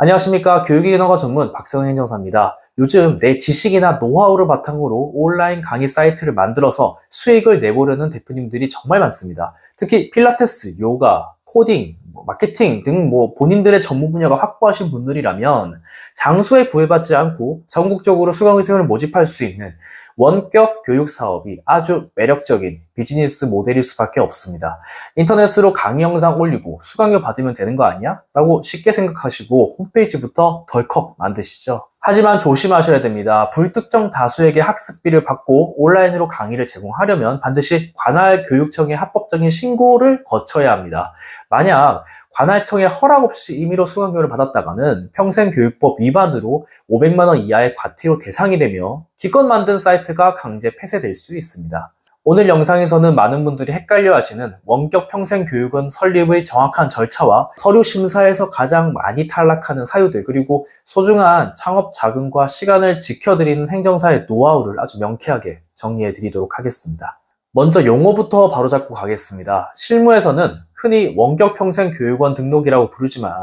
안녕하십니까. 교육인허가 전문 박세훈 행정사입니다. 요즘 내 지식이나 노하우를 바탕으로 온라인 강의 사이트를 만들어서 수익을 내보려는 대표님들이 정말 많습니다. 특히 필라테스, 요가, 코딩, 마케팅 등 본인들의 전문 분야가 확고하신 분들이라면 장소에 구애받지 않고 전국적으로 수강생을 모집할 수 있는 원격 교육 사업이 아주 매력적인 비즈니스 모델일 수밖에 없습니다. 인터넷으로 강의 영상 올리고 수강료 받으면 되는 거 아니야? 라고 쉽게 생각하시고 홈페이지부터 덜컥 만드시죠. 하지만 조심하셔야 됩니다. 불특정 다수에게 학습비를 받고 온라인으로 강의를 제공하려면 반드시 관할교육청의 합법적인 신고를 거쳐야 합니다. 만약 관할청의 허락 없이 임의로 수강료를 받았다가는 평생교육법 위반으로 500만 원 이하의 과태료 대상이 되며 기껏 만든 사이트가 강제 폐쇄될 수 있습니다. 오늘 영상에서는 많은 분들이 헷갈려 하시는 원격 평생교육원 설립의 정확한 절차와 서류 심사에서 가장 많이 탈락하는 사유들, 그리고 소중한 창업 자금과 시간을 지켜드리는 행정사의 노하우를 아주 명쾌하게 정리해 드리도록 하겠습니다. 먼저 용어부터 바로잡고 가겠습니다. 실무에서는 흔히 원격 평생교육원 등록이라고 부르지만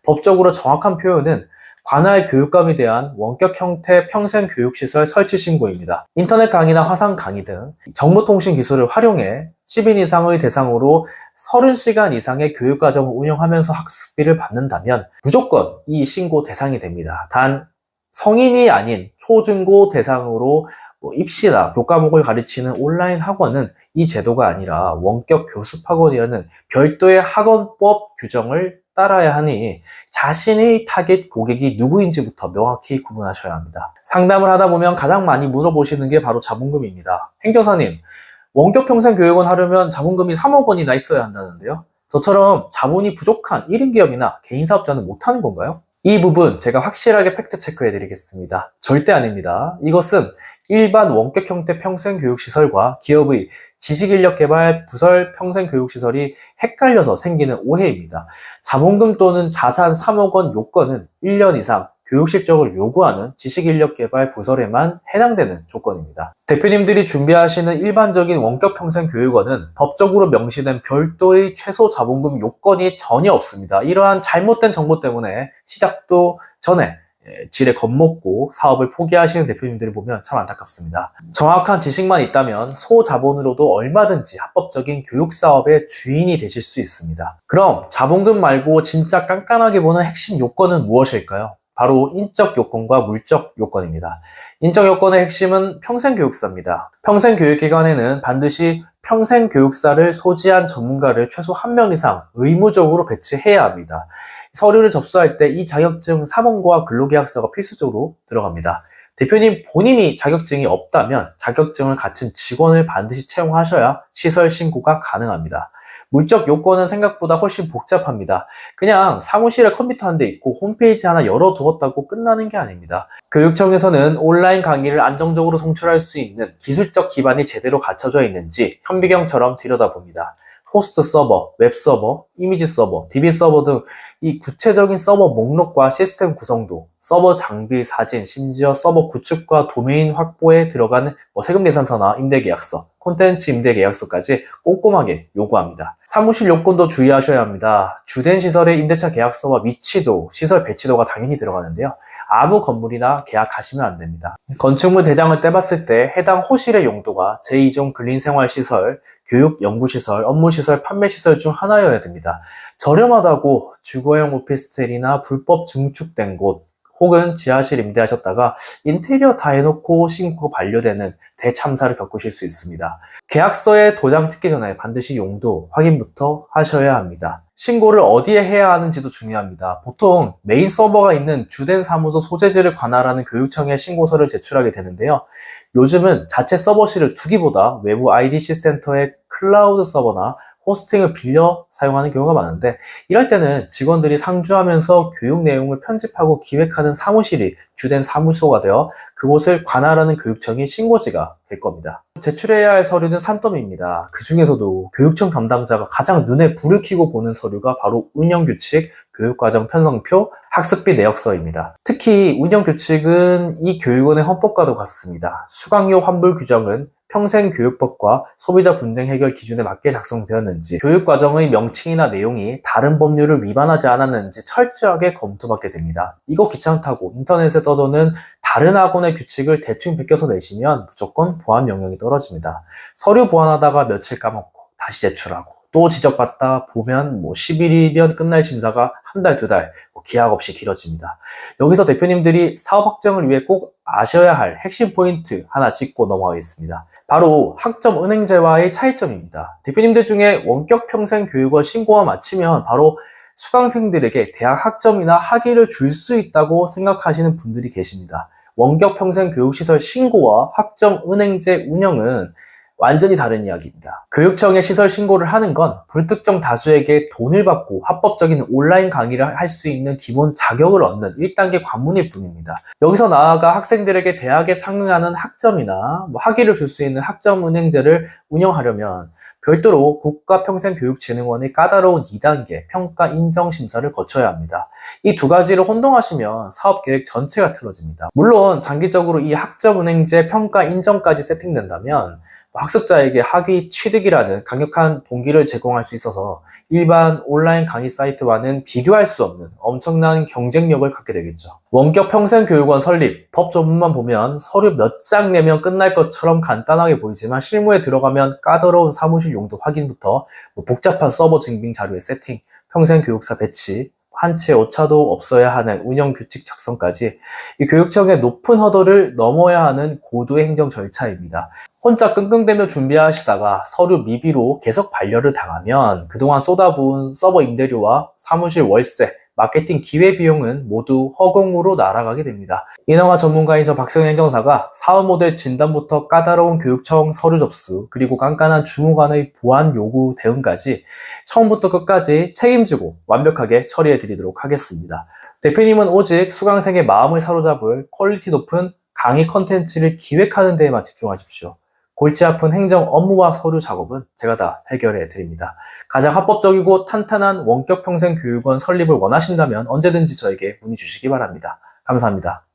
법적으로 정확한 표현은 관할 교육감에 대한 원격 형태 평생교육시설 설치 신고입니다. 인터넷 강의나 화상 강의 등 정보통신 기술을 활용해 10인 이상의 대상으로 30시간 이상의 교육과정을 운영하면서 학습비를 받는다면 무조건 이 신고 대상이 됩니다. 단 성인이 아닌 초중고 대상으로 입시나 교과목을 가르치는 온라인 학원은 이 제도가 아니라 원격 교습학원이라는 별도의 학원법 규정을 따라야 하니 자신의 타겟 고객이 누구인지부터 명확히 구분하셔야 합니다. 상담을 하다 보면 가장 많이 물어보시는 게 바로 자본금입니다. 행정사님, 원격 평생교육원 하려면 자본금이 3억 원이나 있어야 한다는데요. 저처럼 자본이 부족한 1인 기업이나 개인 사업자는 못하는 건가요? 이 부분 제가 확실하게 팩트 체크해 드리겠습니다. 절대 아닙니다. 이것은 일반 원격 형태 평생교육시설과 기업의 지식인력개발 부설 평생교육시설이 헷갈려서 생기는 오해입니다. 자본금 또는 자산 3억 원 요건은 1년 이상 교육 실적을 요구하는 지식인력개발 부설에만 해당되는 조건입니다. 대표님들이 준비하시는 일반적인 원격 평생교육원은 법적으로 명시된 별도의 최소 자본금 요건이 전혀 없습니다. 이러한 잘못된 정보 때문에 시작도 전에 지레 겁먹고 사업을 포기하시는 대표님들을 보면 참 안타깝습니다. 정확한 지식만 있다면 소자본으로도 얼마든지 합법적인 교육사업의 주인이 되실 수 있습니다. 그럼 자본금 말고 진짜 깐깐하게 보는 핵심 요건은 무엇일까요? 바로 인적 요건과 물적 요건입니다. 인적 요건의 핵심은 평생교육사입니다. 평생교육기관에는 반드시 평생교육사를 소지한 전문가를 최소 1명 이상 의무적으로 배치해야 합니다. 서류를 접수할 때 이 자격증 3원과 근로계약서가 필수적으로 들어갑니다. 대표님 본인이 자격증이 없다면 자격증을 갖춘 직원을 반드시 채용하셔야 시설 신고가 가능합니다. 물적 요건은 생각보다 훨씬 복잡합니다. 그냥 사무실에 컴퓨터 한 대 있고 홈페이지 하나 열어두었다고 끝나는 게 아닙니다. 교육청에서는 온라인 강의를 안정적으로 송출할 수 있는 기술적 기반이 제대로 갖춰져 있는지 현미경처럼 들여다봅니다. 호스트 서버, 웹 서버, 이미지 서버, DB 서버 등 이 구체적인 서버 목록과 시스템 구성도, 서버 장비, 사진, 심지어 서버 구축과 도메인 확보에 들어가는 세금 계산서나 임대계약서, 콘텐츠 임대계약서까지 꼼꼼하게 요구합니다. 사무실 요건도 주의하셔야 합니다. 주된 시설의 임대차 계약서와 위치도, 시설 배치도가 당연히 들어가는데요. 아무 건물이나 계약하시면 안 됩니다. 건축물 대장을 떼봤을 때 해당 호실의 용도가 제2종 근린생활시설, 교육, 연구시설, 업무시설, 판매시설 중 하나여야 됩니다. 저렴하다고 주거용 오피스텔이나 불법 증축된 곳, 혹은 지하실 임대하셨다가 인테리어 다 해놓고 신고가 반려되는 대참사를 겪으실 수 있습니다. 계약서에 도장 찍기 전에 반드시 용도 확인부터 하셔야 합니다. 신고를 어디에 해야 하는지도 중요합니다. 보통 메인 서버가 있는 주된 사무소 소재지를 관할하는 교육청에 신고서를 제출하게 되는데요. 요즘은 자체 서버실을 두기보다 외부 IDC 센터의 클라우드 서버나 호스팅을 빌려 사용하는 경우가 많은데, 이럴 때는 직원들이 상주하면서 교육 내용을 편집하고 기획하는 사무실이 주된 사무소가 되어 그곳을 관할하는 교육청이 신고지가 될 겁니다. 제출해야 할 서류는 산더미입니다. 그 중에서도 교육청 담당자가 가장 눈에 불을 켜고 보는 서류가 바로 운영규칙, 교육과정 편성표, 학습비 내역서입니다. 특히 운영규칙은 이 교육원의 헌법과도 같습니다. 수강료 환불 규정은 평생교육법과 소비자 분쟁 해결 기준에 맞게 작성되었는지, 교육과정의 명칭이나 내용이 다른 법률을 위반하지 않았는지 철저하게 검토받게 됩니다. 이거 귀찮다고 인터넷에 떠도는 다른 학원의 규칙을 대충 베껴서 내시면 무조건 보안 영역이 떨어집니다. 서류 보완하다가 며칠 까먹고 다시 제출하고 또 지적받다 보면 10일이면 끝날 심사가 한 달, 두 달, 기약 없이 길어집니다. 여기서 대표님들이 사업 확정을 위해 꼭 아셔야 할 핵심 포인트 하나 짚고 넘어가겠습니다. 바로 학점 은행제와의 차이점입니다. 대표님들 중에 원격 평생 교육을 신고와 마치면 바로 수강생들에게 대학 학점이나 학위를 줄 수 있다고 생각하시는 분들이 계십니다. 원격 평생 교육시설 신고와 학점 은행제 운영은 완전히 다른 이야기입니다. 교육청에 시설 신고를 하는 건 불특정 다수에게 돈을 받고 합법적인 온라인 강의를 할 수 있는 기본 자격을 얻는 1단계 관문일 뿐입니다. 여기서 나아가 학생들에게 대학에 상응하는 학점이나 학위를 줄 수 있는 학점은행제를 운영하려면 별도로 국가평생교육진흥원의 까다로운 2단계 평가 인정 심사를 거쳐야 합니다. 이 두 가지를 혼동하시면 사업계획 전체가 틀어집니다. 물론 장기적으로 이 학점은행제 평가 인정까지 세팅된다면 학습자에게 학위 취득이라는 강력한 동기를 제공할 수 있어서 일반 온라인 강의 사이트와는 비교할 수 없는 엄청난 경쟁력을 갖게 되겠죠. 원격 평생교육원 설립, 법 전문만 보면 서류 몇 장 내면 끝날 것처럼 간단하게 보이지만 실무에 들어가면 까다로운 사무실 용도 확인부터 복잡한 서버 증빙 자료의 세팅, 평생교육사 배치, 한 채 오차도 없어야 하는 운영 규칙 작성까지 이 교육청의 높은 허들을 넘어야 하는 고도의 행정 절차입니다. 혼자 끙끙대며 준비하시다가 서류 미비로 계속 반려를 당하면 그동안 쏟아부은 서버 임대료와 사무실 월세, 마케팅 기회비용은 모두 허공으로 날아가게 됩니다. 인허가 전문가인 저 박세훈 행정사가 사업 모델 진단부터 까다로운 교육청 서류 접수, 그리고 깐깐한 주무관의 보안 요구 대응까지 처음부터 끝까지 책임지고 완벽하게 처리해 드리도록 하겠습니다. 대표님은 오직 수강생의 마음을 사로잡을 퀄리티 높은 강의 컨텐츠를 기획하는 데에만 집중하십시오. 골치 아픈 행정 업무와 서류 작업은 제가 다 해결해 드립니다. 가장 합법적이고 탄탄한 원격 평생 교육원 설립을 원하신다면 언제든지 저에게 문의 주시기 바랍니다. 감사합니다.